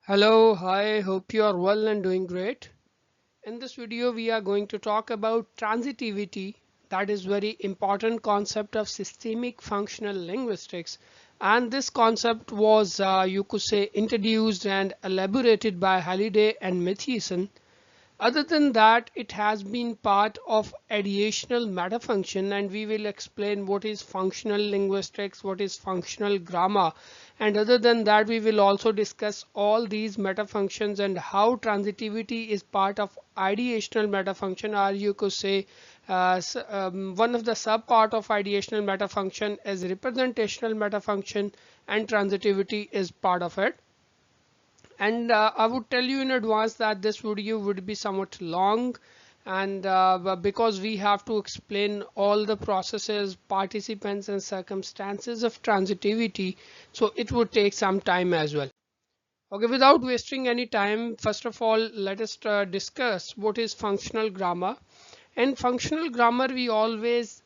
Hello, hi, hope you are well and doing great. In this video, we are going to talk about transitivity, that is very important concept of systemic functional linguistics. And this concept was, you could say, introduced and elaborated by Halliday and Metafunction. Other than that, it has been part of ideational metafunction, and we will explain what is functional linguistics, what is functional grammar, and other than that, we will also discuss all these metafunctions and how transitivity is part of ideational metafunction, or you could say one of the subpart of ideational metafunction is representational metafunction, and transitivity is part of it. And I would tell you in advance that this video would be somewhat long, and because we have to explain all the processes, participants and circumstances of transitivity, so it would take some time as well. Okay, without wasting any time, first of all, let us discuss what is functional grammar. In functional grammar, we always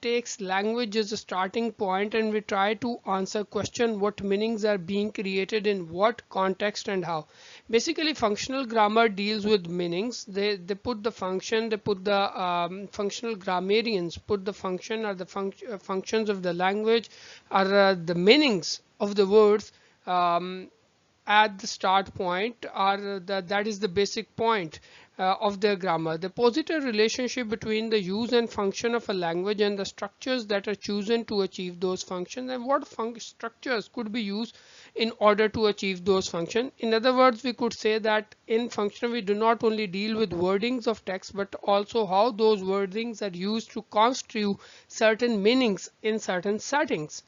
takes language as a starting point, and we try to answer question what meanings are being created in what context and how. Basically, functional grammar deals with meanings. They put the function, they put the functional grammarians put the function or the functions of the language or the meanings of the words at the start point, or that is the basic point of their grammar. The positive relationship between the use and function of a language and the structures that are chosen to achieve those functions, and what structures could be used in order to achieve those functions. In other words, we could say that in function we do not only deal with wordings of text, but also how those wordings are used to construe certain meanings in certain settings.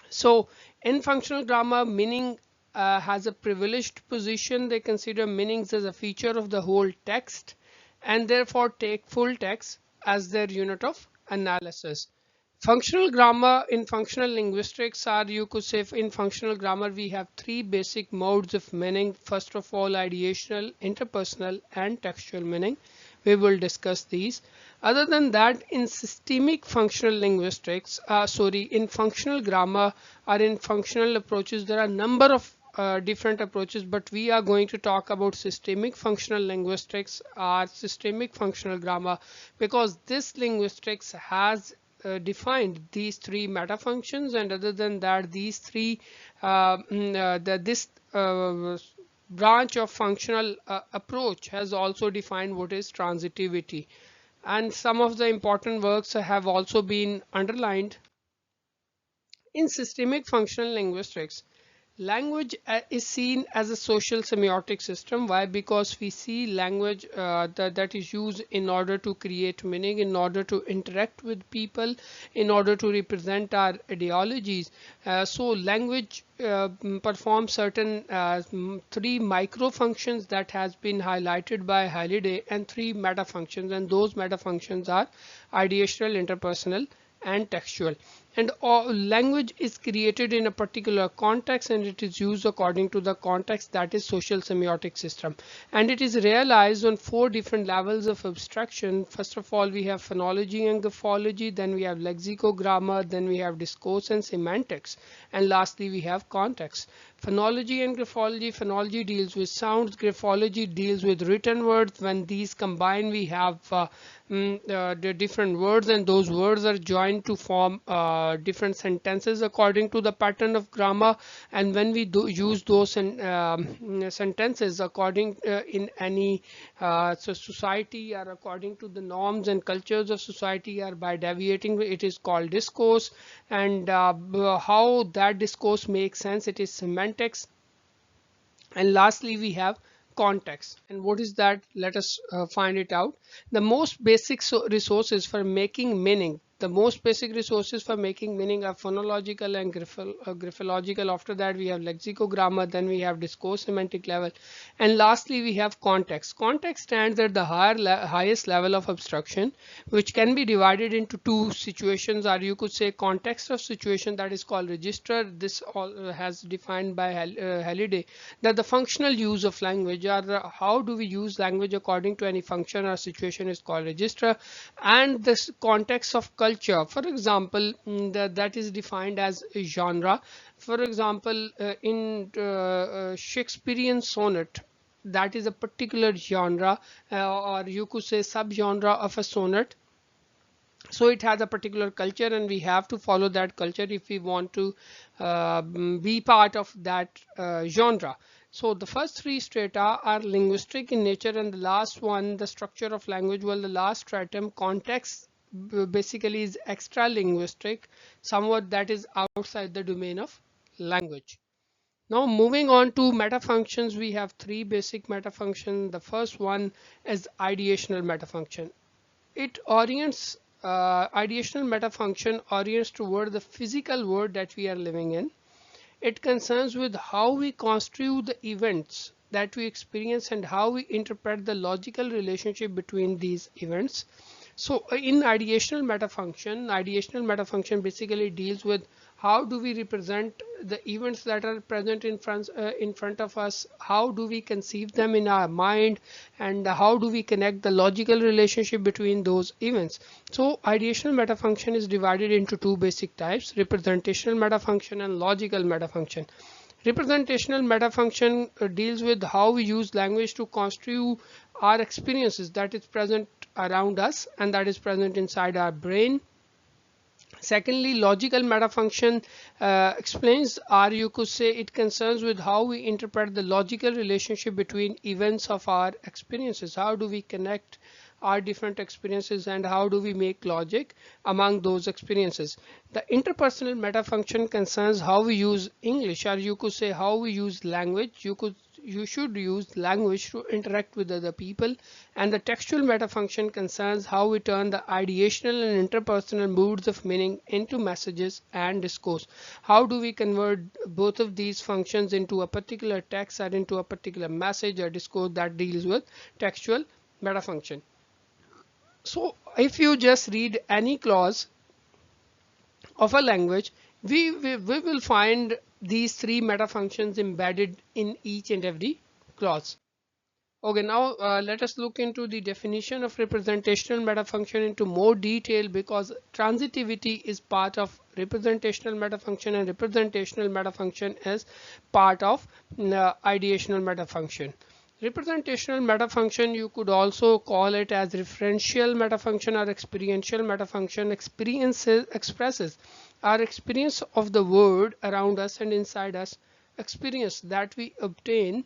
So in functional grammar, meaning has a privileged position. They consider meanings as a feature of the whole text and therefore take full text as their unit of analysis. Functional grammar in functional linguistics are, you could say, in functional grammar we have three basic modes of meaning. First of all, ideational, interpersonal and textual meaning. We will discuss these. Other than that, in systemic functional linguistics, in functional grammar or in functional approaches, there are a number of different approaches, but we are going to talk about systemic functional linguistics or systemic functional grammar, because this linguistics has defined these three metafunctions, and other than that, these three this branch of functional approach has also defined what is transitivity, and some of the important works have also been underlined. In systemic functional linguistics, language is seen as a social semiotic system. Why? Because we see language that is used in order to create meaning, in order to interact with people, in order to represent our ideologies. So language performs certain three micro functions that has been highlighted by Halliday, and three meta functions, and those meta functions are ideational, interpersonal and textual. And language is created in a particular context, and it is used according to the context, that is social semiotic system, and it is realized on four different levels of abstraction. First of all, we have phonology and graphology, then we have lexicogrammar, then we have discourse and semantics, and lastly we have context. Phonology and graphology: phonology deals with sounds, graphology deals with written words. When these combine, we have the different words, and those words are joined to form different sentences according to the pattern of grammar. And when we use those sentences according in any society, or according to the norms and cultures of society, or by deviating, it is called discourse. And how that discourse makes sense, it is semantics. And lastly we have context. And what is that? Let us find it out. The most basic resources for making meaning, the most basic resources for making meaning are phonological and graphological. After that we have lexicogrammar, then we have discourse semantic level, and lastly we have context. Context stands at the highest level of abstraction, which can be divided into two situations, or you could say context of situation, that is called register. This all has defined by Halliday, that the functional use of language, or how do we use language according to any function or situation, is called register. And this context of culture culture. For example, that is defined as a genre. For example, in Shakespearean sonnet, that is a particular genre, or you could say subgenre of a sonnet. So it has a particular culture, and we have to follow that culture if we want to be part of that genre. So the first three strata are linguistic in nature, and the last one, the structure of language, well, the last stratum, context, basically is extra linguistic, somewhat that is outside the domain of language. Now moving on to metafunctions, we have three basic metafunctions. The first one is ideational metafunction. It orients Ideational metafunction orients toward the physical world that we are living in. It concerns with how we construe the events that we experience and how we interpret the logical relationship between these events. So in ideational metafunction basically deals with how do we represent the events that are present in front of us, how do we conceive them in our mind, and how do we connect the logical relationship between those events. So ideational metafunction is divided into two basic types: representational metafunction and logical metafunction. Representational metafunction deals with how we use language to construe our experiences that is present around us and that is present inside our brain. Secondly, logical metafunction explains, or you could say it concerns with how we interpret the logical relationship between events of our experiences. How do we connect our different experiences and how do we make logic among those experiences. The interpersonal metafunction concerns how we use English, or you could say how we use language. You should use language to interact with other people. And the textual metafunction concerns how we turn the ideational and interpersonal moods of meaning into messages and discourse. How do we convert both of these functions into a particular text or into a particular message or discourse that deals with textual metafunction. So if you just read any clause of a language, we will find these three metafunctions embedded in each and every clause. Okay, now let us look into the definition of representational metafunction into more detail, because transitivity is part of representational metafunction and representational metafunction is part of ideational metafunction. Representational metafunction, you could also call it as referential metafunction or experiential metafunction. Experiences expresses our experience of the world around us and inside us, experience that we obtain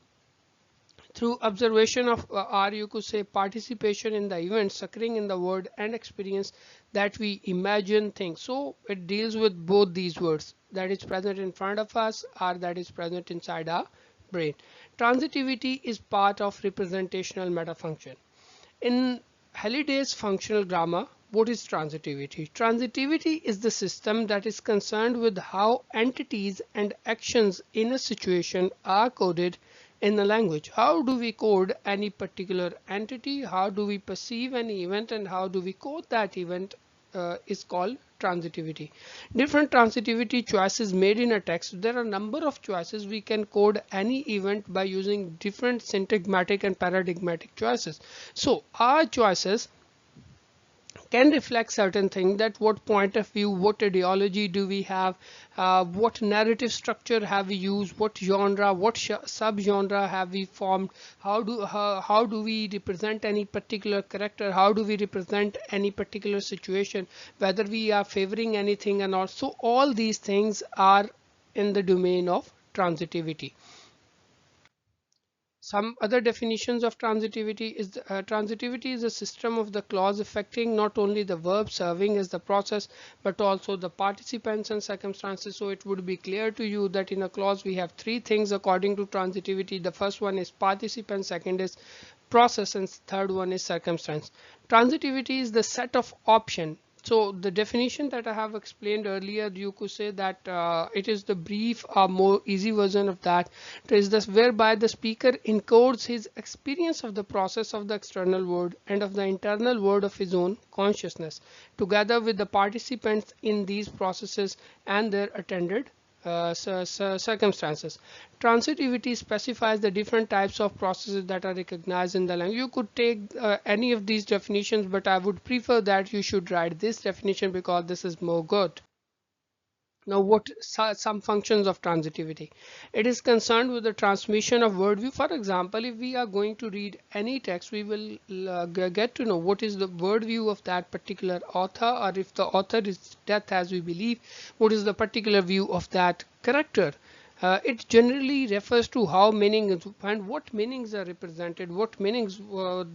through observation of or you could say participation in the events occurring in the world, and experience that we imagine things. So it deals with both these words, that is present in front of us or that is present inside our brain. Transitivity is part of representational metafunction. In Halliday's functional grammar, what is transitivity? Transitivity is the system that is concerned with how entities and actions in a situation are coded in the language. How do we code any particular entity? How do we perceive any event, and how do we code that event is called transitivity. Different transitivity choices made in a text. There are a number of choices. We can code any event by using different syntagmatic and paradigmatic choices. So our choices can reflect certain things, that what point of view, what ideology do we have, what narrative structure have we used, what genre, what subgenre have we formed, how do we represent any particular character, how do we represent any particular situation, whether we are favoring anything or not. So all these things are in the domain of transitivity. Some other definitions of transitivity is transitivity is a system of the clause affecting not only the verb serving as the process but also the participants and circumstances. So it would be clear to you that in a clause we have three things according to transitivity. The first one is participant, second is process, and third one is circumstance. Transitivity is the set of option. So the definition that I have explained earlier, you could say that it is the brief or more easy version of that. It is this whereby the speaker encodes his experience of the process of the external world and of the internal world of his own consciousness, together with the participants in these processes and their attended circumstances. Transitivity specifies the different types of processes that are recognized in the language. You could take any of these definitions, but I would prefer that you should write this definition because this is more good. Now, what some functions of transitivity? It is concerned with the transmission of word view. For example, if we are going to read any text, we will get to know what is the word view of that particular author, or if the author is death as we believe, what is the particular view of that character. It generally refers to how meaning is and what meanings are represented, what meanings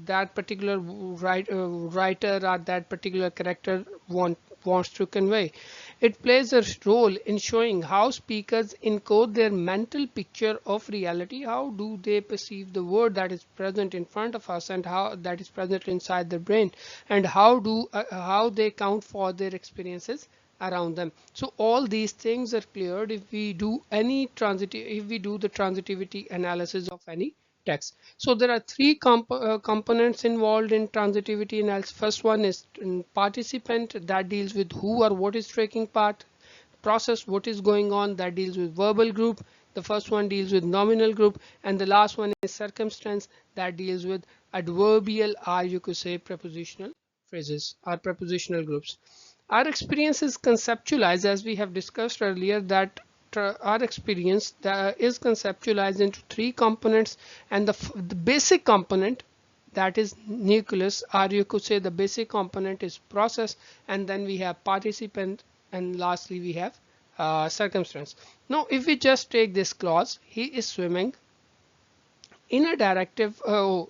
that particular writer or that particular character wants to convey. It plays a role in showing how speakers encode their mental picture of reality. How do they perceive the word that is present in front of us and how that is present inside their brain, and how they account for their experiences around them. So all these things are cleared if we do the transitivity analysis of any text. So there are three components involved in transitivity analysis. First one is participant, that deals with who or what is taking part. Process, what is going on, that deals with verbal group. The first one deals with nominal group, and the last one is circumstance, that deals with adverbial, or you could say prepositional phrases or prepositional groups. Our experience is conceptualized, as we have discussed earlier, that our experience is conceptualized into three components, and the basic component, that is nucleus, or you could say the basic component is process, and then we have participant, and lastly we have circumstance. Now if we just take this clause, he is swimming, in a directive,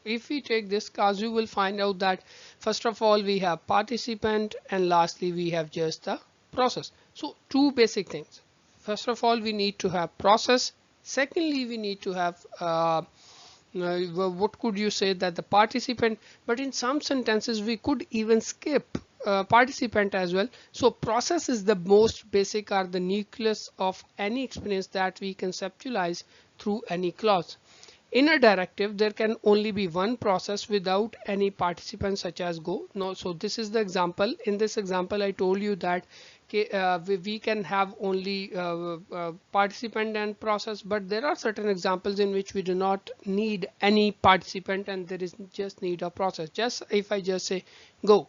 if we take this clause, you will find out that first of all we have participant, and lastly we have just the process. So two basic things. First of all, we need to have process. Secondly, we need to have what could you say, that the participant, but in some sentences we could even skip participant as well. So process is the most basic, or the nucleus of any experience that we conceptualize through any clause. In a directive, there can only be one process without any participant, such as go. No, so this is the example. In this example, I told you that we can have only participant and process, but there are certain examples in which we do not need any participant and there is just need a process. Just if I just say go,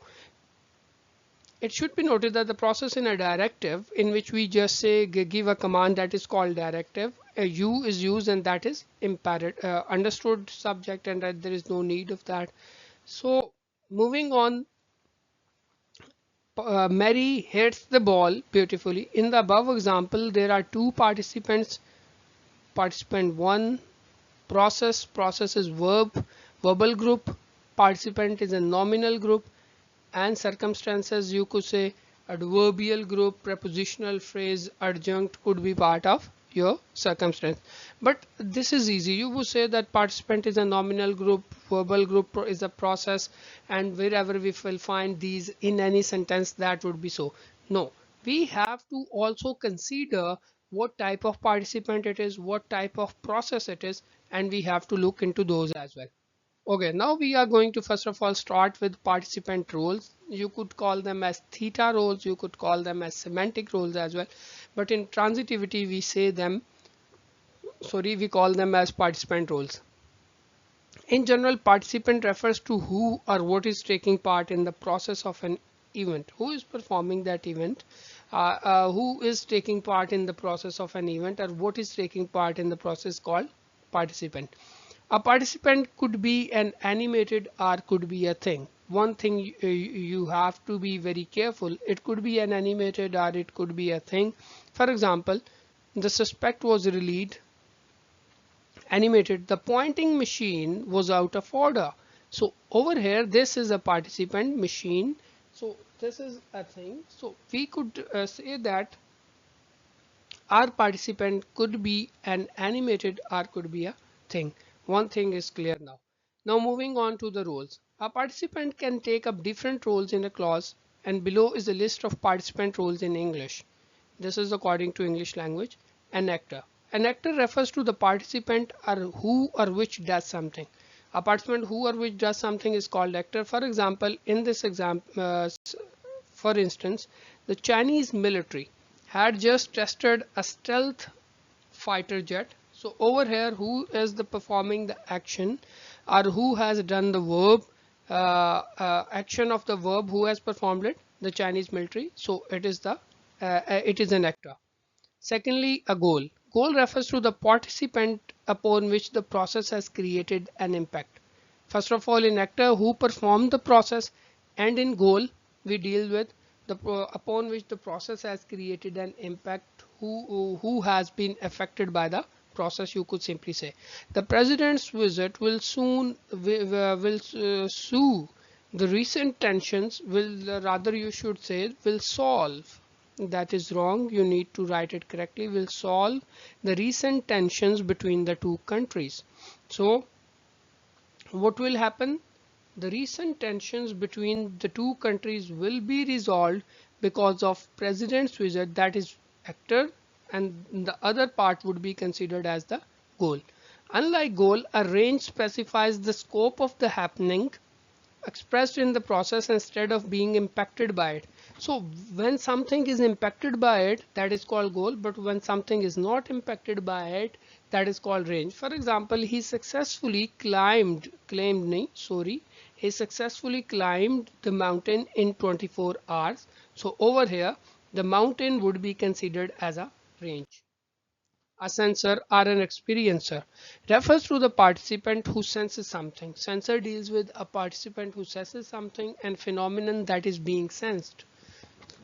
it should be noted that the process in a directive, in which we just say give a command, that is called directive. A U is used, and that is imperative, understood subject, and that there is no need of that. So moving on, Mary hits the ball beautifully. In the above example, there are two participants. Participant 1, process. Process is verbal group. Participant is a nominal group. And circumstances, you could say adverbial group, prepositional phrase, adjunct could be part of your circumstance. But this is easy. You would say that participant is a nominal group, verbal group is a process, and wherever we will find these in any sentence, that would be so. No, we have to also consider what type of participant it is, what type of process it is, and we have to look into those as well. Okay, now we are going to first of all start with participant roles. You could call them as theta roles, you could call them as semantic roles as well. But in transitivity, we call them as participant roles. In general, participant refers to who or what is taking part in the process of an event. Who is performing that event? Who is taking part in the process of an event, or what is taking part in the process called participant. A participant could be an animated or could be a thing. One thing you have to be very careful. It could be an animated or it could be a thing. For example, the suspect was released. Animated, the pointing machine was out of order. So over here, this is a participant machine. So this is a thing. So we could say that our participant could be an animated or could be a thing. One thing is clear now. Now moving on to the roles. A participant can take up different roles in a clause, and below is a list of participant roles in English. This is according to English language. An actor. An actor refers to the participant or who or which does something. A participant who or which does something is called actor. For example, in this example, for instance, the Chinese military had just tested a stealth fighter jet. So over here, who is the performing the action, or who has done the verb, action of the verb, who has performed it? The Chinese military. So it is an actor. Secondly, a goal. Goal refers to the participant upon which the process has created an impact. First of all, in actor, who performed the process, and in goal, we deal with the upon which the process has created an impact, who has been affected by the process. You could simply say the president's visit will soon sue the recent tensions, will rather you should say will solve. That is wrong, you need to write it correctly. Will solve the recent tensions between the two countries. So what will happen? The recent tensions between the two countries will be resolved because of president's visit, that is actor, and the other part would be considered as the goal. Unlike goal, a range specifies the scope of the happening expressed in the process instead of being impacted by it. So when something is impacted by it, that is called goal, but when something is not impacted by it, that is called range. For example, he successfully he successfully climbed the mountain in 24 hours. So over here, the mountain would be considered as a range. A sensor or an experiencer refers to the participant who senses something. Sensor deals with a participant who senses something and phenomenon that is being sensed.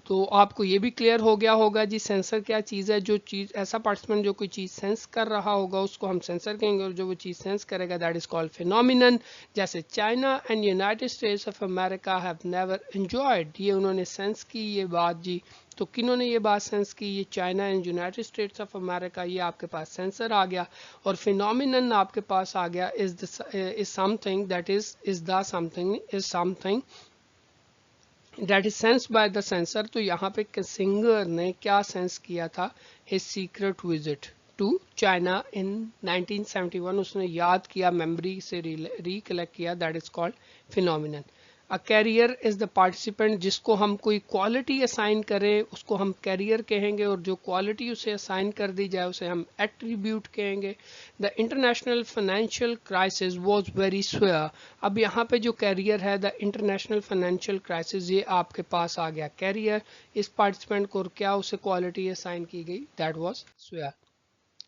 तो आपको ये भी clear हो गया होगा जी sensor क्या चीज़ है. जो चीज़ ऐसा पार्टिसिपेंट जो कोई चीज़ सेंस कर रहा होगा उसको हम सेंसर कहेंगे, और जो वो चीज़ सेंस करेगा दैट इज कॉल्ड फिनोमिनन. जैसे China and United states of America have never enjoyed, ये उन्होंने सेंस की ये बात जी. तो किन्होंने ये बात सेंस की? ये China and United states of America. ये आपके पास सेंसर आ गया, और फिनोमिनन आपके पास आ गया is something that is the something that is sensed by the sensor. तो यहाँ पे सिंगर ने क्या सेंस किया था? his secret visit to China in 1971. उसने याद किया, मेमोरी से रिकलेक्ट किया, that is called phenomenon. A carrier is the participant जिसको हम कोई क्वालिटी असाइन करें उसको हम कैरियर कहेंगे, और जो क्वालिटी उसे असाइन कर दी जाए उसे हम एट्रीब्यूट कहेंगे. The international financial crisis was very swear. अब यहाँ पे जो कैरियर है द इंटरनेशनल फाइनेंशियल क्राइसिस, ये आपके पास आ गया कैरियर इस पार्टिसिपेंट को, और क्या उसे क्वालिटी असाइन की गई? That was swear.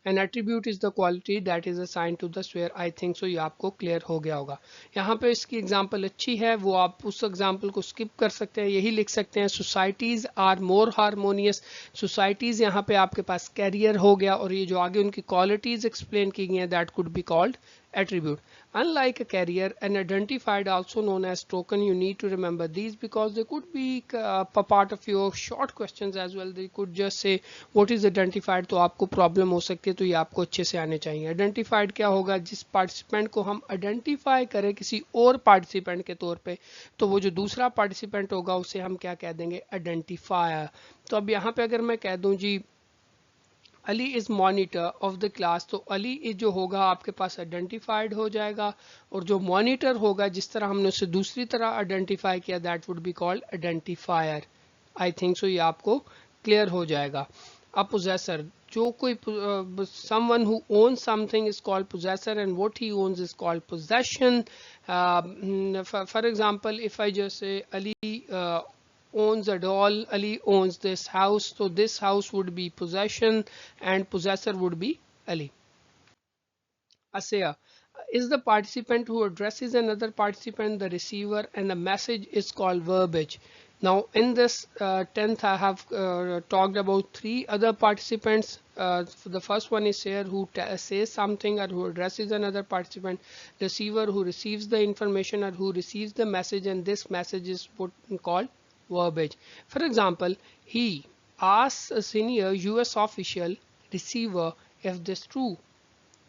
An attribute is the quality that is assigned to the sphere. I think so. ये आपको क्लियर हो गया होगा. यहाँ पे इसकी एग्जांपल अच्छी है, वो आप उस एग्जांपल को स्किप कर सकते हैं, यही लिख सकते हैं societies are more harmonious. Societies यहाँ पे आपके पास कैरियर हो गया, और ये जो आगे उनकी क्वालिटीज एक्सप्लेन की गई हैं that could be called attribute. Unlike a carrier, an identified, also known as token, you need to remember these because they could be a part of your short questions as well. They could just say what is identified, तो आपको problem हो सकती है, तो ये आपको अच्छे से आने चाहिए. आइडेंटिफाइड क्या होगा? जिस पार्टिसिपेंट को हम आइडेंटिफाई करें किसी और पार्टिसिपेंट के तौर पे, तो वो जो दूसरा पार्टिसिपेंट होगा उसे हम क्या कह देंगे? आइडेंटिफायर. तो अब यहाँ पे अगर मैं कह दूं जी Ali is monitor of the class, तो अली इज जो होगा आपके पास आइडेंटिफाइड हो जाएगा, और जो मॉनिटर होगा जिस तरह हमने उसे दूसरी तरह आइडेंटिफाई किया that would be called identifier. I think सो ये आपको क्लियर हो जाएगा. अब पोजेसर, जो कोई someone who owns something is called possessor, and what he owns is called possession. For example, if I just say Ali owns a doll, Ali owns this house, so this house would be possession and possessor would be Ali. Asaya is the participant who addresses another participant, the receiver, and the message is called verbiage. Now in this 10th I have talked about 3 other participants. The first one is sayer, who says something or who addresses another participant, receiver who receives the information or who receives the message, and this message is called verbiage. For example, he asks a senior US official receiver if this true.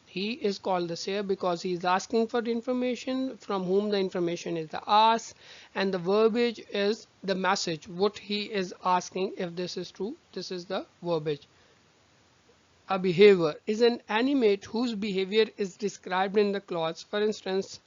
He is called the sayer because he is asking for the information from whom the information is the ask, and the verbiage is the message. What he is asking, if this is true, this is the verbiage. A behavior is an animate whose behavior is described in the clause. For instance,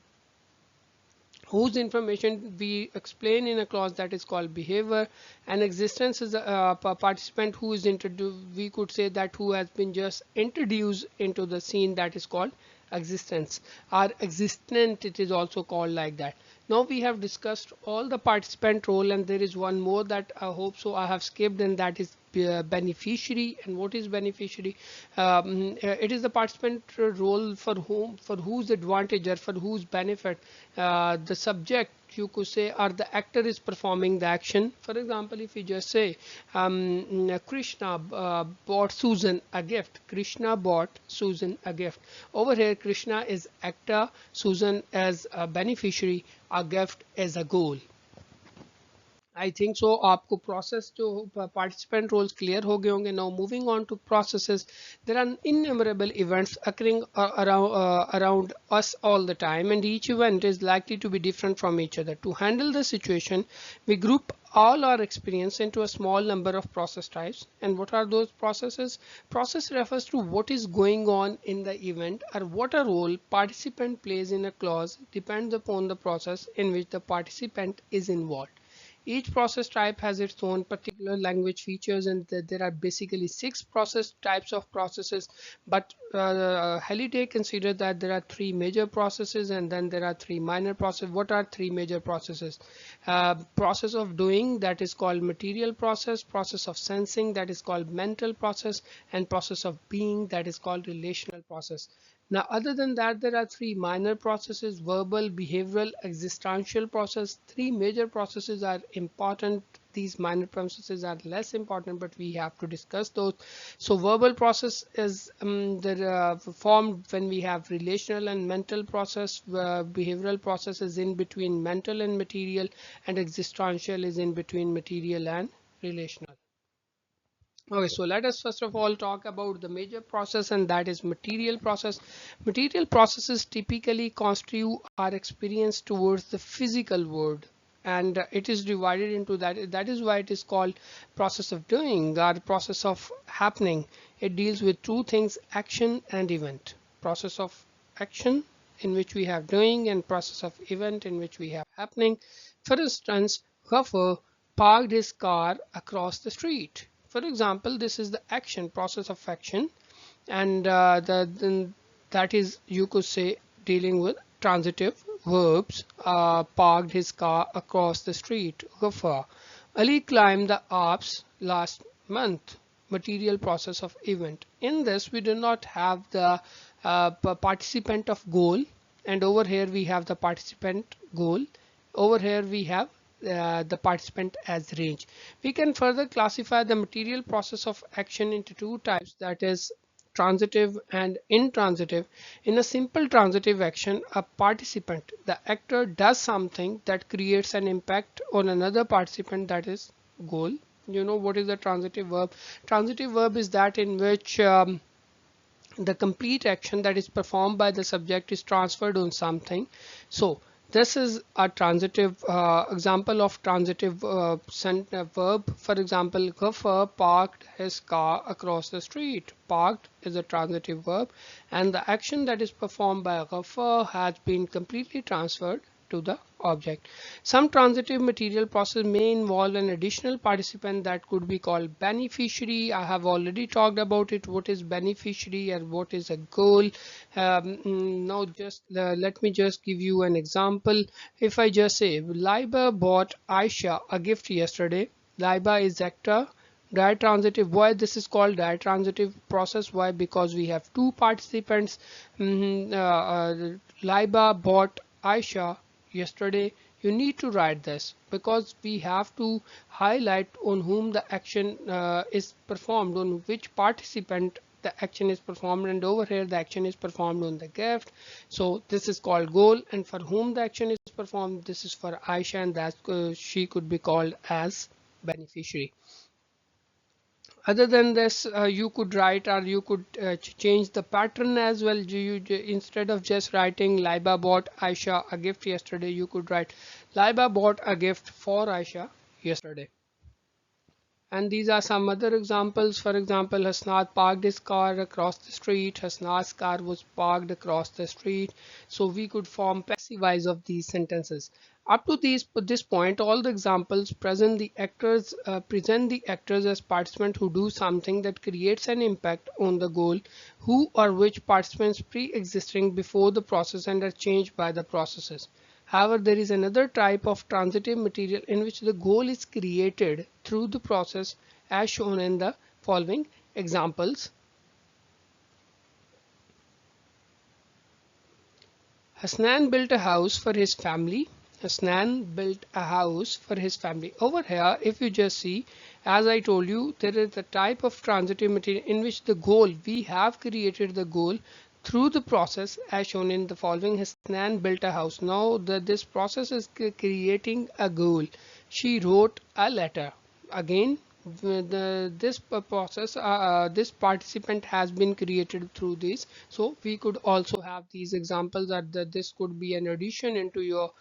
whose information we explain in a clause that is called behavior, and existence is a participant who is introduced, we could say that who has been just introduced into the scene, that is called existence, or existent it is also called like that. Now we have discussed all the participant role, and there is one more that I hope so I have skipped, and that is beneficiary. And what is beneficiary? It is the participant role for whom, for whose advantage or for whose benefit the subject, you could say, or the actor is performing the action. For example, if you just say Krishna bought Susan a gift. Krishna bought Susan a gift. Over here Krishna is actor, Susan as a beneficiary, a gift as a goal. I think so आपको process जो participant roles clear हो गए होंगे. Now moving on to processes, there are innumerable events occurring around us all the time, and each event is likely to be different from each other. To handle the situation, we group all our experience into a small number of process types. And what are those processes? Process refers to what is going on in the event, or what a role participant plays in a clause depends upon the process in which the participant is involved. Each process type has its own particular language features, and there are basically 6 process types of processes. But Halliday considered that there are 3 major processes, and then there are 3 minor processes. What are 3 major processes? Process of doing, that is called material process; process of sensing, that is called mental process; and process of being, that is called relational process. Now, other than that, there are 3 minor processes: verbal, behavioral, existential process. 3 major processes are important. These minor processes are less important, but we have to discuss those. So verbal process is formed when we have relational and mental process. Behavioral process is in between mental and material, and existential is in between material and relational. Okay, so let us first of all talk about the major process, and that is material process. Material processes typically constitute our experience towards the physical world, and it is divided into that. That is why it is called process of doing or process of happening. It deals with 2 things: action and event. Process of action, in which we have doing, and process of event, in which we have happening. For instance, Ghaffar parked his car across the street. For example, this is the action, process of action, and that is, you could say, dealing with transitive verbs. Parked his car across the street. Ghaffar. Ali climbed the Alps last month. Material process of event. In this, we do not have the participant of goal, and over here we have the participant goal. Over here we have the participant as range. We can further classify the material process of action into 2 types, that is transitive and intransitive. In a simple transitive action, a participant, the actor, does something that creates an impact on another participant, that is goal. You know what is the transitive verb? Transitive verb is that in which the complete action that is performed by the subject is transferred on something. So this is a transitive example of transitive verb. For example, Ghaffar parked his car across the street. Parked is a transitive verb, and the action that is performed by Ghaffar has been completely transferred to the object. Some transitive material process may involve an additional participant that could be called beneficiary. I have already talked about it. What is beneficiary and what is a goal? Now just let me just give you an example. If I just say Laiba bought Aisha a gift yesterday. Laiba is actor. Ditransitive. Why this is called ditransitive process? Why? Because we have 2 participants. Laiba bought Aisha yesterday. You need to write this because we have to highlight on whom the action is performed, on which participant the action is performed, and over here the action is performed on the gift. So this is called goal, and for whom the action is performed, this is for Aisha, and that she could be called as beneficiary. Other than this, you could write, or you could change the pattern as well. Instead of just writing Laiba bought Aisha a gift yesterday, you could write Laiba bought a gift for Aisha yesterday. And these are some other examples. For example, Hasnath parked his car across the street. Hasnath's car was parked across the street. So we could form passive voice of these sentences. Up to this point, all the examples present the actors as participants who do something that creates an impact on the goal, who or which participants pre-existing before the process and are changed by the processes. However, there is another type of transitive material in which the goal is created through the process as shown in the following examples. Hasnan built a house for his family. Hasnan built a house for his family. Over here, if you just see, as I told you, there is a type of transitive material in which the goal, we have created the goal through the process as shown in the following. Hasnan built a house. Now this process is creating a goal. She wrote a letter. Again, this process, this participant has been created through this. So we could also have these examples that this could be an addition into your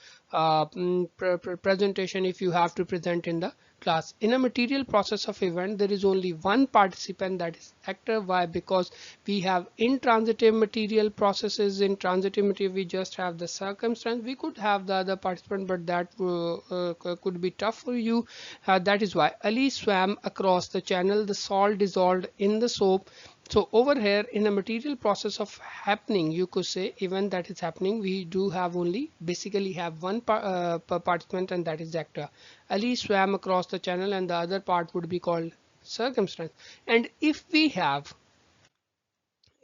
presentation if you have to present in the class. In a material process of event, there is only one participant, that is actor. Why? Because we have intransitive material processes. In transitive material, we just have the circumstance. We could have the other participant, but that could be tough for you. That is why Ali swam across the channel. The salt dissolved in the soap. So over here, in a material process of happening, you could say event that is happening, we do have only basically have one participant, and that is the actor. Ali swam across the channel, and the other part would be called circumstance. And if we have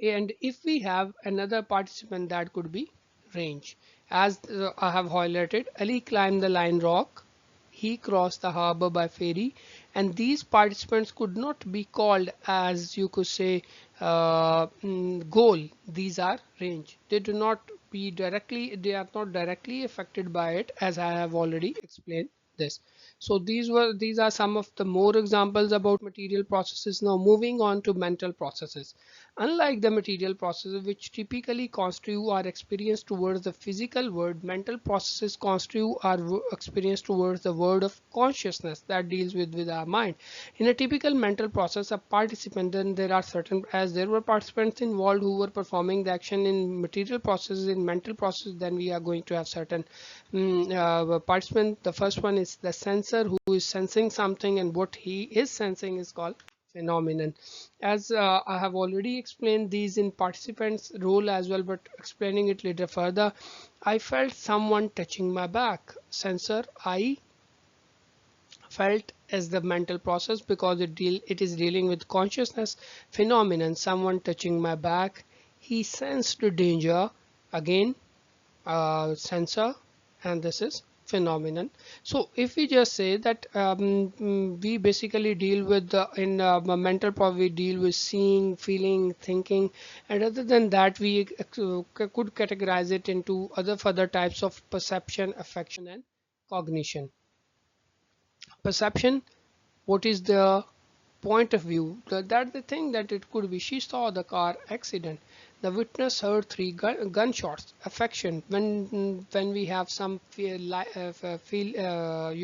another participant, that could be range. As I have highlighted, Ali climbed the line rock. He crossed the harbor by ferry, and these participants could not be called as, you could say, goal. These are range. They are not directly affected by it, as I have already explained this. So these are some of the more examples about material processes. Now moving on to mental processes. Unlike the material processes, which typically constitute our experience towards the physical world, mental processes constitute our experience towards the world of consciousness that deals with our mind. In a typical mental process, a participant, then there are certain, as there were participants involved who were performing the action in material processes. In mental processes, then we are going to have certain participant. The first one is the sensor, who is sensing something, and what he is sensing is called phenomenon. As I have already explained these in participants role as well, but explaining it later further. I felt someone touching my back. Sensor, I felt as the mental process because it is dealing with consciousness. Phenomenon, someone touching my back. He sensed danger. Again, sensor, and this is phenomenon. So if we just say that we basically deal with in mental problem, we deal with seeing, feeling, thinking, and other than that we could categorize it into other further types of perception, affection, and cognition. Perception, what is the point of view, that the thing that it could be, she saw the car accident. The witness heard three gunshots. Affection, when we have some you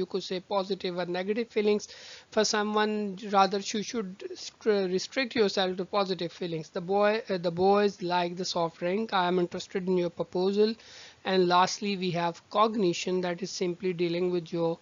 could say positive or negative feelings for someone, rather you should restrict yourself to positive feelings. The boys like the soft drink. I am interested in your proposal. And lastly, we have cognition, that is simply dealing with your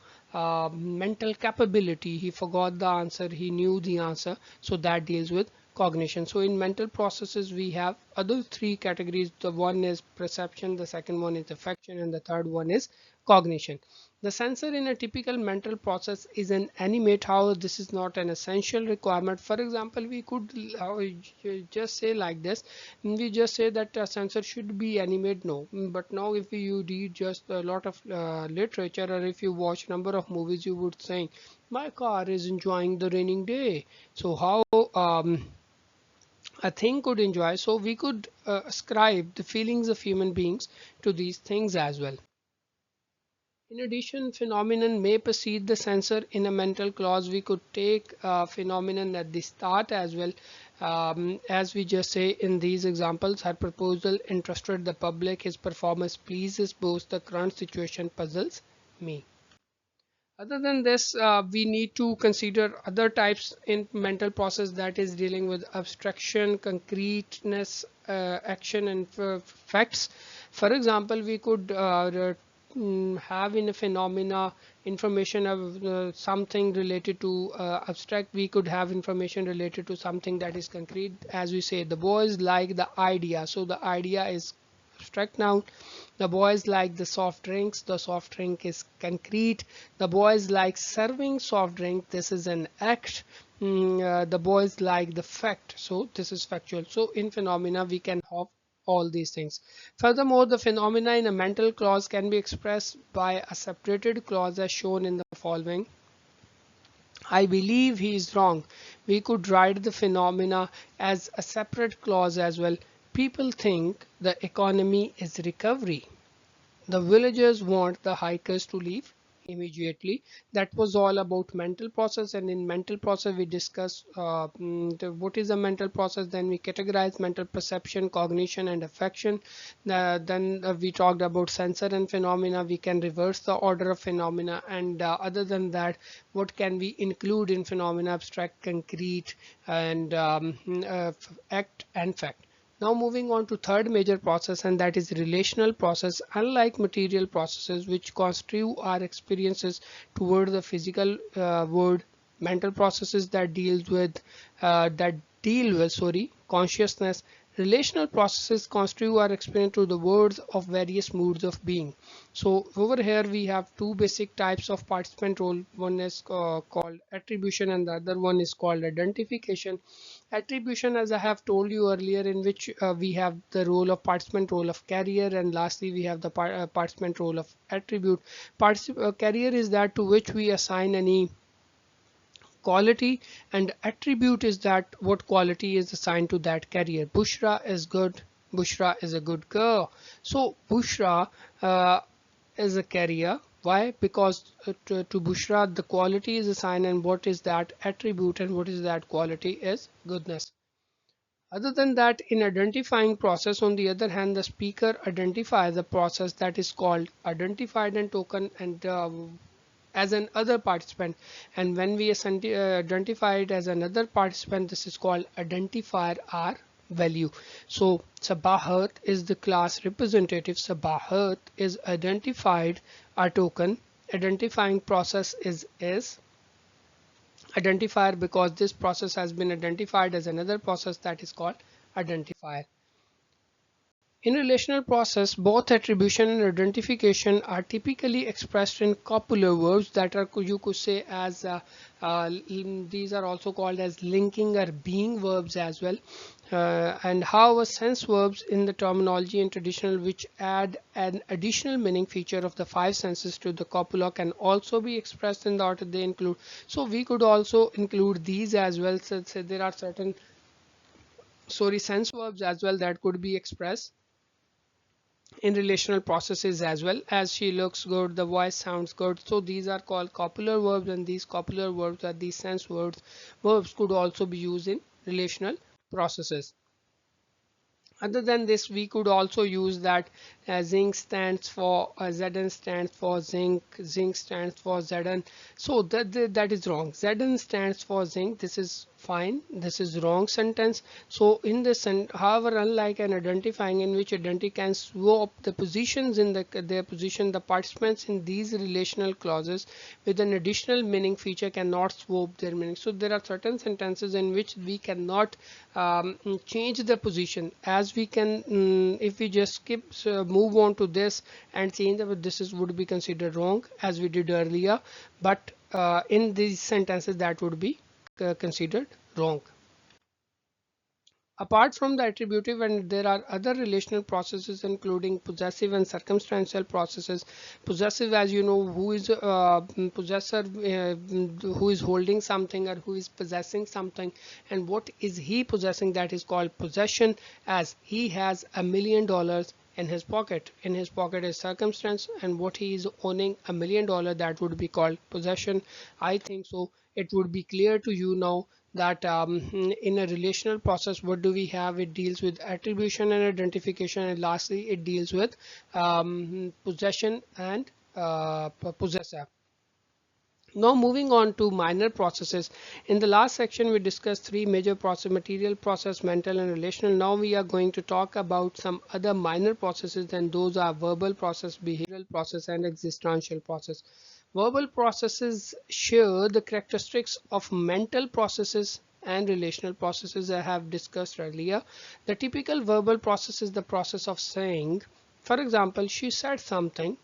mental capability. He forgot the answer, he knew the answer, so that deals with cognition. So in mental processes we have other three categories. The one is perception, the second one is affection, and the third one is cognition. The sensor in a typical mental process is an animate. However, this is not an essential requirement. For example, we could just say like this. We just say that a sensor should be animate. No, but now if you read just a lot of literature, or if you watch number of movies, you would say my car is enjoying the raining day. So how a thing could enjoy? So we could ascribe the feelings of human beings to these things as well. In addition, phenomenon may precede the sensor. In a mental clause, we could take phenomenon at the start as well. As we just say in these examples, her proposal interested the public, his performance pleases both, the current situation puzzles me. Other than this, we need to consider other types in mental process, that is dealing with abstraction, concreteness, action, and facts. For example, we could have in a phenomena information of something related to abstract. We could have information related to something that is concrete. As we say, the boys like the idea, so the idea is abstract noun. The boys like the soft drinks, the soft drink is concrete. The boys like serving soft drink, this is an act. The boys like the fact, so this is factual. So in phenomena we can have all these things. Furthermore, the phenomena in a mental clause can be expressed by a separated clause as shown in the following. I believe he is wrong. We could write the phenomena as a separate clause as well. People think the economy is recovery. The villagers want the hikers to leave immediately. That was all about mental process, and in mental process we discuss what is a mental process. Then we categorize mental perception, cognition, and affection. Then we talked about sensor and phenomena. We can reverse the order of phenomena, and other than that, what can we include in phenomena: abstract, concrete, and act and fact. Now moving on to third major process, and that is relational process. Unlike material processes which constitute our experiences toward the physical world, mental processes that deal with consciousness. Relational processes constitute our experience to the words of various moods of being. So over here we have two basic types of participant role. One is called attribution, and the other one is called identification. Attribution, as I have told you earlier, in which we have the role of participant, role of carrier, and lastly we have the participant role of attribute. Carrier is that to which we assign any quality, and attribute is that what quality is assigned to that carrier. Bushra is good. Bushra is a good girl. So Bushra is a carrier. Why? Because to Bushra the quality is assigned, and what is that attribute and what is that quality is goodness. Other than that, in identifying process, on the other hand, the speaker identifies the process that is called identified and token, and as an other participant, and when we identify it as another participant, this is called identifier R value. So Sabahat is the class representative. Sabahat is identified a token. Identifying process is identifier, because this process has been identified as another process, that is called identifier. In relational process, both attribution and identification are typically expressed in copular verbs that are, you could say, as these are also called as linking or being verbs as well. And however, sense verbs in the terminology and traditional, which add an additional meaning feature of the five senses to the copula, can also be expressed in the order they include. So we could also include these as well. So there are certain sense verbs as well that could be expressed in relational processes as well. As she looks good, the voice sounds good, so these are called copular verbs, and these copular verbs are these sense verbs could also be used in relational processes. Other than this, we could also use that zinc stands for Zn stands for zinc, zinc stands for Zn. So that is wrong. Zn stands for zinc. This is fine. This is wrong sentence. So in this, however, unlike an identifying in which identity can swap the positions in their position, the participants in these relational clauses with an additional meaning feature cannot swap their meaning. So there are certain sentences in which we cannot change the position, as we can if we just skip move on to this and change that, this is would be considered wrong as we did earlier, but in these sentences that would be considered wrong. Apart from the attributive, and there are other relational processes including possessive and circumstantial processes. Possessive, as you know, who is possessor, who is holding something or who is possessing something, and what is he possessing, that is called possession. As he has $1,000,000 in his pocket. In his pocket is circumstance, and what he is owning $1,000,000, that would be called possession. I think so it would be clear to you now that in a relational process, what do we have? It deals with attribution and identification, and lastly it deals with possession and possessor. Now moving on to minor processes. In the last section we discussed three major processes: material process, mental and relational. Now we are going to talk about some other minor processes, and those are verbal process, behavioral process and existential process. Verbal processes share the characteristics of mental processes and relational processes I have discussed earlier. The typical verbal process is the process of saying. For example, she said something,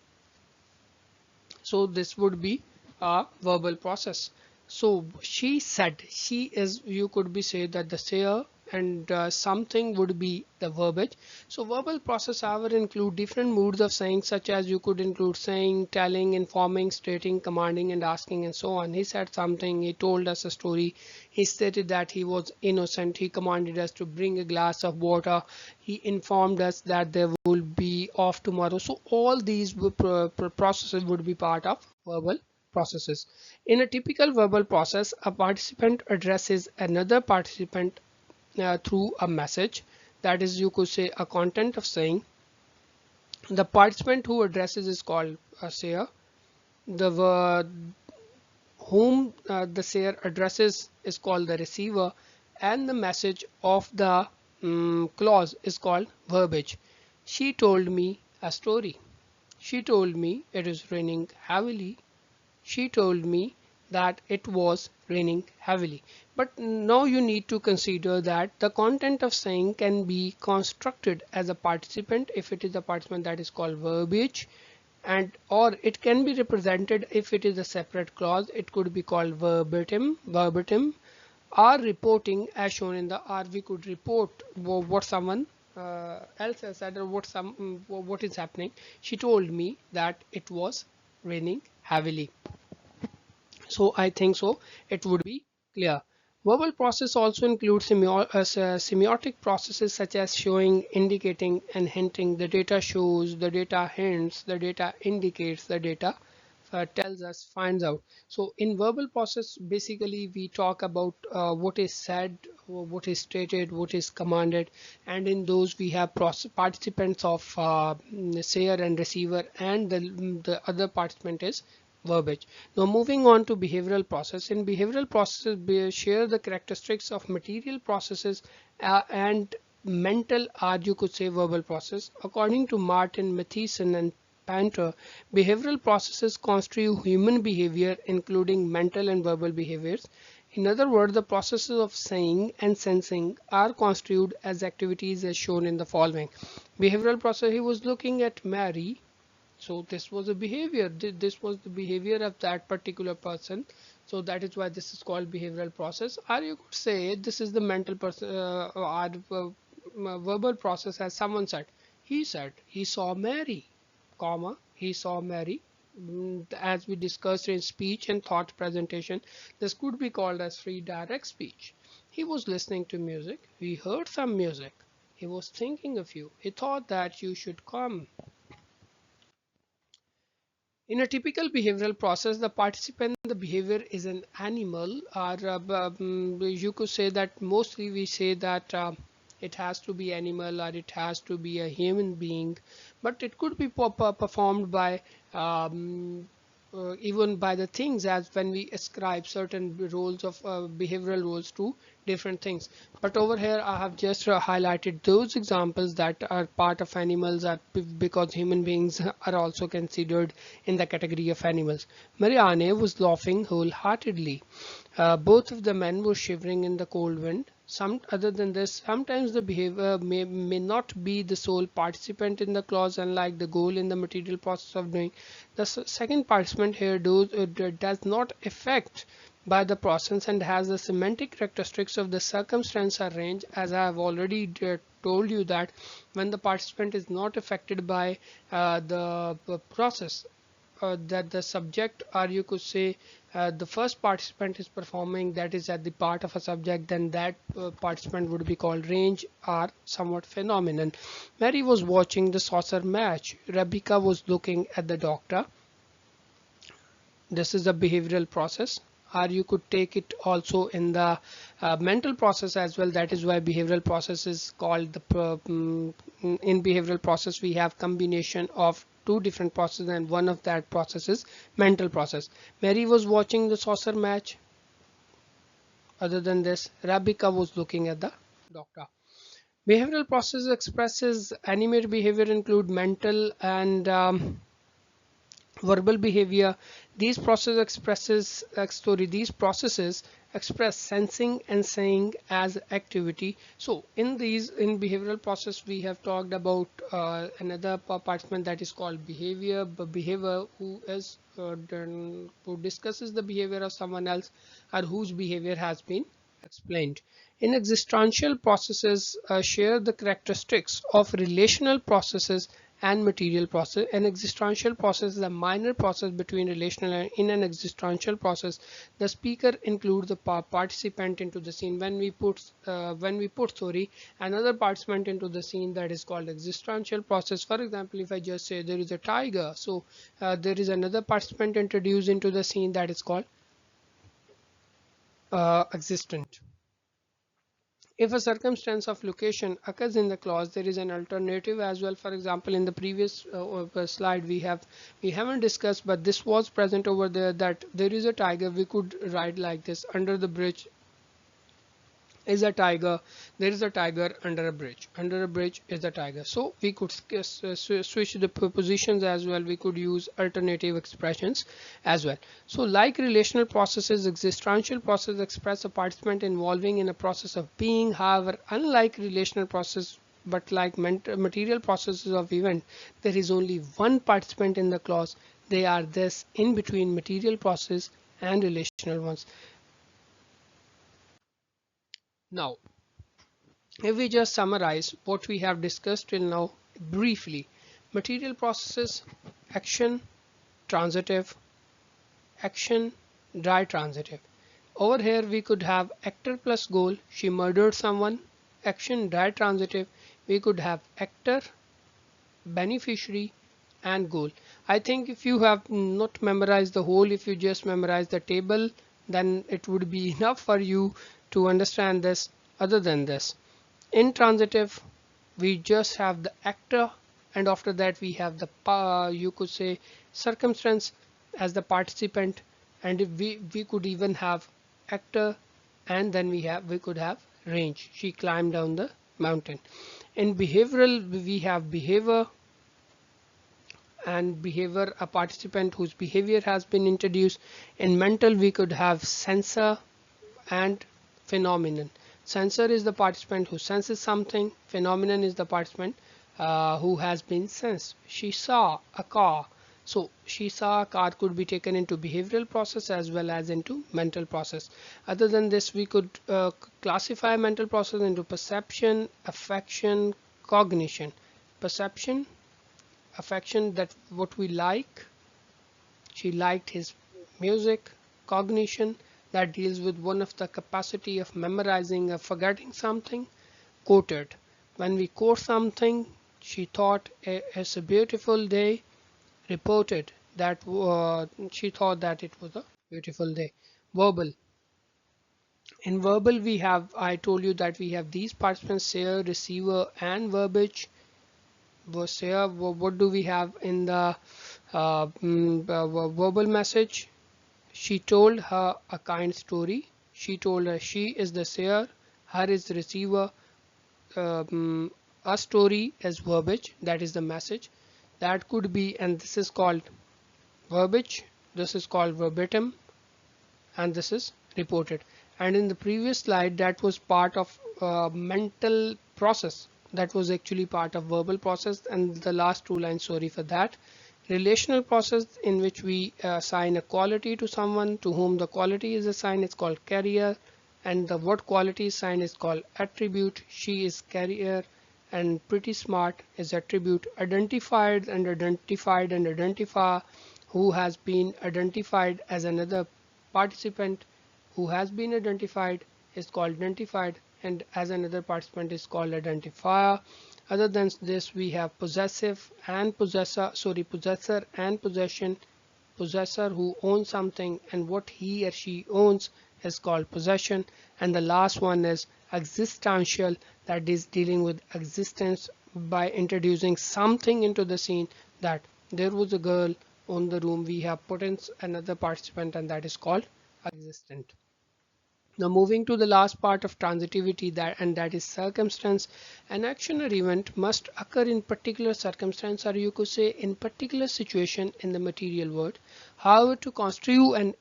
so this would be a verbal process. So she said, she is, you could be say that the sayer, and something would be the verbiage. So verbal process however include different moods of saying, such as you could include saying, telling, informing, stating, commanding and asking and so on. He said something, he told us a story, he stated that he was innocent, he commanded us to bring a glass of water, he informed us that there will be off tomorrow. So all these processes would be part of verbal processes. In a typical verbal process, a participant addresses another participant through a message, that is, you could say, a content of saying. The participant who addresses is called a sayer. The whom the sayer addresses is called the receiver, and the message of the clause is called verbiage. She told me a story. She told me it is raining heavily. She told me that it was raining heavily. But now you need to consider that the content of saying can be constructed as a participant if it is a participant, that is called verbiage, and or it can be represented if it is a separate clause, it could be called verbatim or reporting, as shown in the or we could report what someone else has said, or what is happening. She told me that it was raining heavily. So I think so it would be clear. Verbal process also includes semiotic processes such as showing, indicating and hinting. The data shows, the data hints, the data indicates, the data tells us, finds out. So in verbal process basically we talk about what is said, what is stated, what is commanded, and in those we have participants of sayer and receiver, and the other participant is verbiage. Now moving on to behavioral process. In behavioral processes we share the characteristics of material processes and mental, or you could say verbal process. According to Martin, Matheson and Panter, behavioral processes constitute human behavior including mental and verbal behaviors. In other words, the processes of saying and sensing are constituted as activities as shown in the following. Behavioral process, he was looking at Mary, so this was a behavior, this was the behavior of that particular person, so that is why this is called behavioral process. Or you could say this is the mental verbal process, as someone said he saw Mary, comma, he saw Mary. As we discussed in speech and thought presentation, this could be called as free direct speech. He was listening to music, he heard some music, he was thinking of you, he thought that you should come. In a typical behavioral process, the participant in the behavior is an animal, or you could say that mostly we say that it has to be animal or it has to be a human being, but it could be performed by even by the things, as when we ascribe certain roles of behavioral roles to different things. But over here I have just highlighted those examples that are part of animals, because human beings are also considered in the category of animals. Marianne was laughing wholeheartedly. Both of the men were shivering in the cold wind. Other than this, sometimes the behavior may not be the sole participant in the clause, unlike the goal in the material process of doing. The second participant here does not affect by the process and has the semantic characteristics of the circumstance or range, as I have already told you that when the participant is not affected by the process, that the subject, or you could say the first participant is performing, that is at the part of a subject, then that participant would be called range or somewhat phenomenon. Mary was watching the soccer match. Rebecca was looking at the doctor. This is a behavioral process. or you could take it also in the mental process as well. That is why behavioral process is called in behavioral process we have combination of two different processes, and one of that process is mental process. Mary was watching the saucer match. Other than this, Rabika was looking at the doctor. Behavioral process expresses animate behavior include mental and verbal behavior. These processes express sensing and saying as activity. So in behavioral process we have talked about another participant that is called behavior who discusses the behavior of someone else or whose behavior has been explained. In existential processes share the characteristics of relational processes and material process. An existential process is a minor process between relational, and in an existential process the speaker includes the participant into the scene. When we put another participant into the scene, that is called existential process. For example, if I just say there is a tiger, so there is another participant introduced into the scene, that is called existent. If a circumstance of location occurs in the clause, there is an alternative as well. For example, in the previous slide we haven't discussed, but this was present over there, that there is a tiger. We could write like this: under the bridge is a tiger. There is a tiger under a bridge. Under a bridge is a tiger. So we could switch the positions as well. We could use alternative expressions as well. So like relational processes, existential processes express a participant involving in a process of being. However, unlike relational process, but like material processes of event, there is only one participant in the clause. They are this in between material process and relational ones. Now, if we just summarize what we have discussed till now briefly: material processes, action, transitive, action, dry transitive. Over here we could have actor plus goal, she murdered someone. Action, dry transitive, we could have actor, beneficiary, and goal. I think if you have not memorized the whole, if you just memorize the table, then it would be enough for you to understand this. Other than this, intransitive, we just have the actor, and after that we have the you could say circumstance as the participant, and if we could even have actor, and then we could have range, she climbed down the mountain. In behavioral we have behavior, and behavior a participant whose behavior has been introduced. In mental we could have sensor and phenomenon. Sensor is the participant who senses something. Phenomenon is the participant who has been sensed. She saw a car. So she saw a car could be taken into behavioral process as well as into mental process. Other than this, we could classify mental process into perception, affection, cognition. Perception, affection, that what we like. She liked his music. Cognition, that deals with one of the capacity of memorizing or forgetting something. Quoted, when we quote something, she thought it's a beautiful day. Reported, that she thought that it was a beautiful day. Verbal, in verbal we have, I told you that we have these participants: sayer, receiver, and verbiage. Sayer, what do we have in the verbal message? She told her a kind story. She told her, she is the sayer, her is the receiver. A story is verbiage, that is the message. That could be, and this is called verbiage, this is called verbatim, and this is reported. And in the previous slide, that was part of mental process, that was actually part of verbal process. And the last two lines, sorry for that. Relational process, in which we assign a quality to someone to whom the quality is assigned, is called carrier, and the what quality is assigned is called attribute. She is carrier, and pretty smart is attribute. Identified and identified and identify, who has been identified as another participant who has been identified is called identified, and as another participant is called identifier. Other than this, we have possessive and possessor and possession. possessor who owns something, and what he or she owns is called possession. And the last one is existential, that is dealing with existence by introducing something into the scene, that there was a girl on the room, we have put in another participant, and that is called existent. Now moving to the last part of transitivity, that is circumstance. An action or event must occur in particular circumstance, or you could say in particular situation in the material world. However, to construe an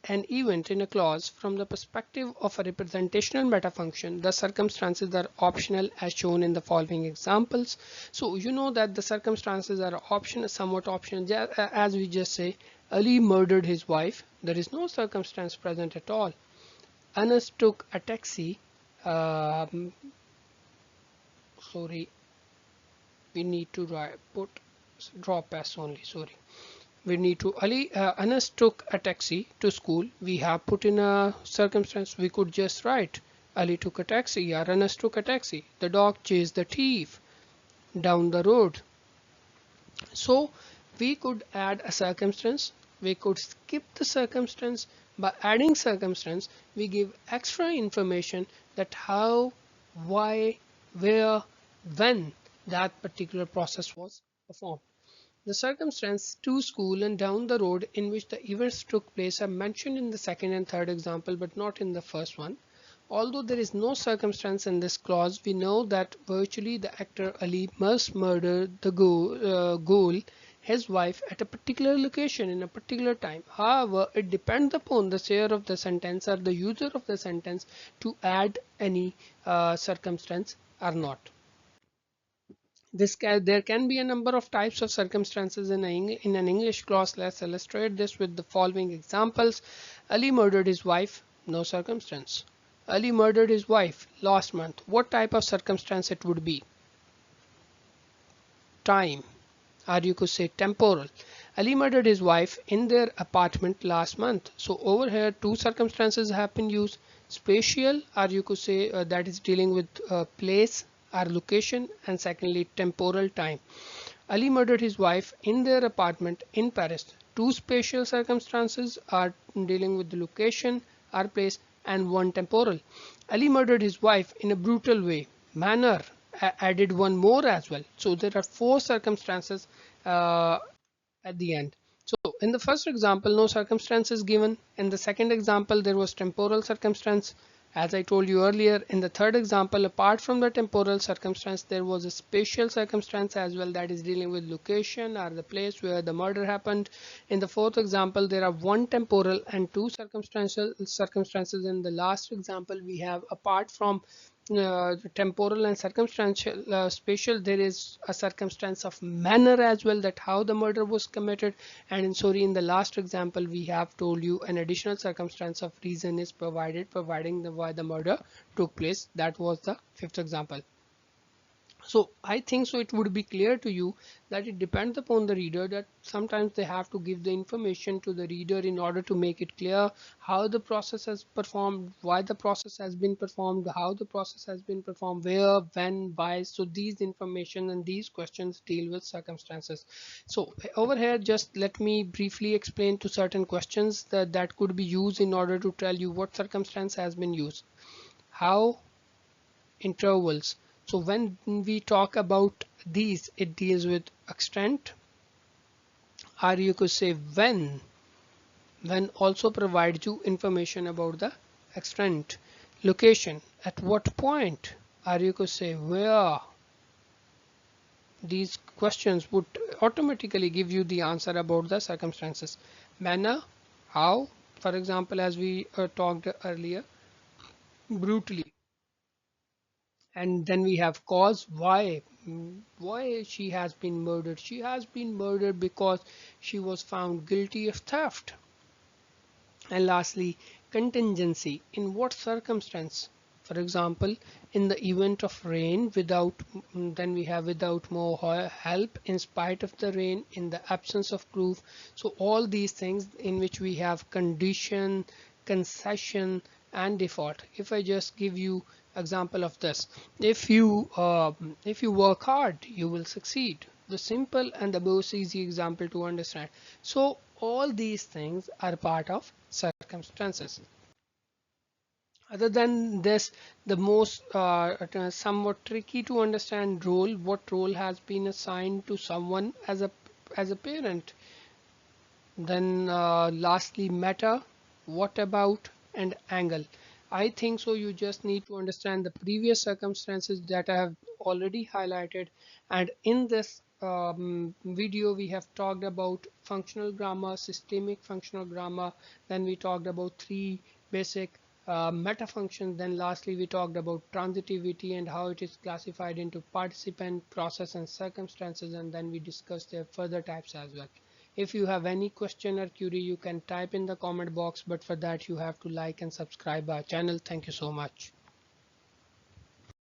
event in a clause from the perspective of a representational metafunction, the circumstances are optional as shown in the following examples. So you know that the circumstances are optional, somewhat optional, as we just say Ali murdered his wife. There is no circumstance present at all. Anas took a taxi. Sorry, we need to put drop s only. Sorry, we need to Anas took a taxi to school. We have put in a circumstance. We could just write Ali took a taxi or Anas took a taxi. The dog chased the thief down the road. So we could add a circumstance. We could skip the circumstance. By adding circumstance, we give extra information that how, why, where, when that particular process was performed. The circumstance to school and down the road in which the events took place are mentioned in the second and third example, but not in the first one. Although there is no circumstance in this clause, we know that virtually the actor Ali must murder the goal, his wife, at a particular location in a particular time. However, it depends upon the sayer of the sentence or the user of the sentence to add any circumstance or not. There can be a number of types of circumstances in an English clause. Let's illustrate this with the following examples. Ali murdered his wife, no circumstance. Ali murdered his wife last month. What type of circumstance it would be? Time, or you could say temporal. Ali murdered his wife in their apartment last month. So over here two circumstances have been used. Spatial, or you could say that is dealing with place or location, and secondly temporal, time. Ali murdered his wife in their apartment in Paris. Two spatial circumstances are dealing with the location or place, and one temporal. Ali murdered his wife in a brutal way. Manner added one more as well. So there are four circumstances at the end. So in the first example, no circumstance is given. In the second example, there was temporal circumstance. As I told you earlier, in the third example, apart from the temporal circumstance, there was a spatial circumstance as well, that is dealing with location or the place where the murder happened. In the fourth example, there are one temporal and two circumstances. In the last example, we have, apart from temporal and circumstantial spatial, there is a circumstance of manner as well, that how the murder was committed. And in the last example, we have told you an additional circumstance of reason is providing why the murder took place. That was the fifth example. So I think so it would be clear to you that it depends upon the reader, that sometimes they have to give the information to the reader in order to make it clear how the process has performed, why the process has been performed, how the process has been performed, where, when, why. So these information and these questions deal with circumstances. So over here, just let me briefly explain to certain questions that could be used in order to tell you what circumstance has been used. How, intervals. So when we talk about these, it deals with extent, or you could say when also provides you information about the extent. Location, at what point, or you could say where. These questions would automatically give you the answer about the circumstances. Manner, how, for example, as we talked earlier, brutally. And then we have cause, why she has been murdered. She has been murdered because she was found guilty of theft. And lastly, contingency, in what circumstance. For example, in the event of rain, then we have without more help, in spite of the rain, in the absence of proof. So all these things in which we have condition, concession, and default. If I just give you example of this, if you work hard, you will succeed. the simple and the most easy example to understand. So all these things are part of circumstances. Other than this, the most somewhat tricky to understand role, what role has been assigned to someone as a parent. Then lastly, meta, what about, and angle. I think so you just need to understand the previous circumstances that I have already highlighted. And in this video, we have talked about functional grammar, systemic functional grammar. Then we talked about three basic meta functions. Then lastly, we talked about transitivity and how it is classified into participant, process, and circumstances. And then we discussed their further types as well. If you have any question or query, you can type in the comment box, but for that you have to like and subscribe our channel. Thank you so much.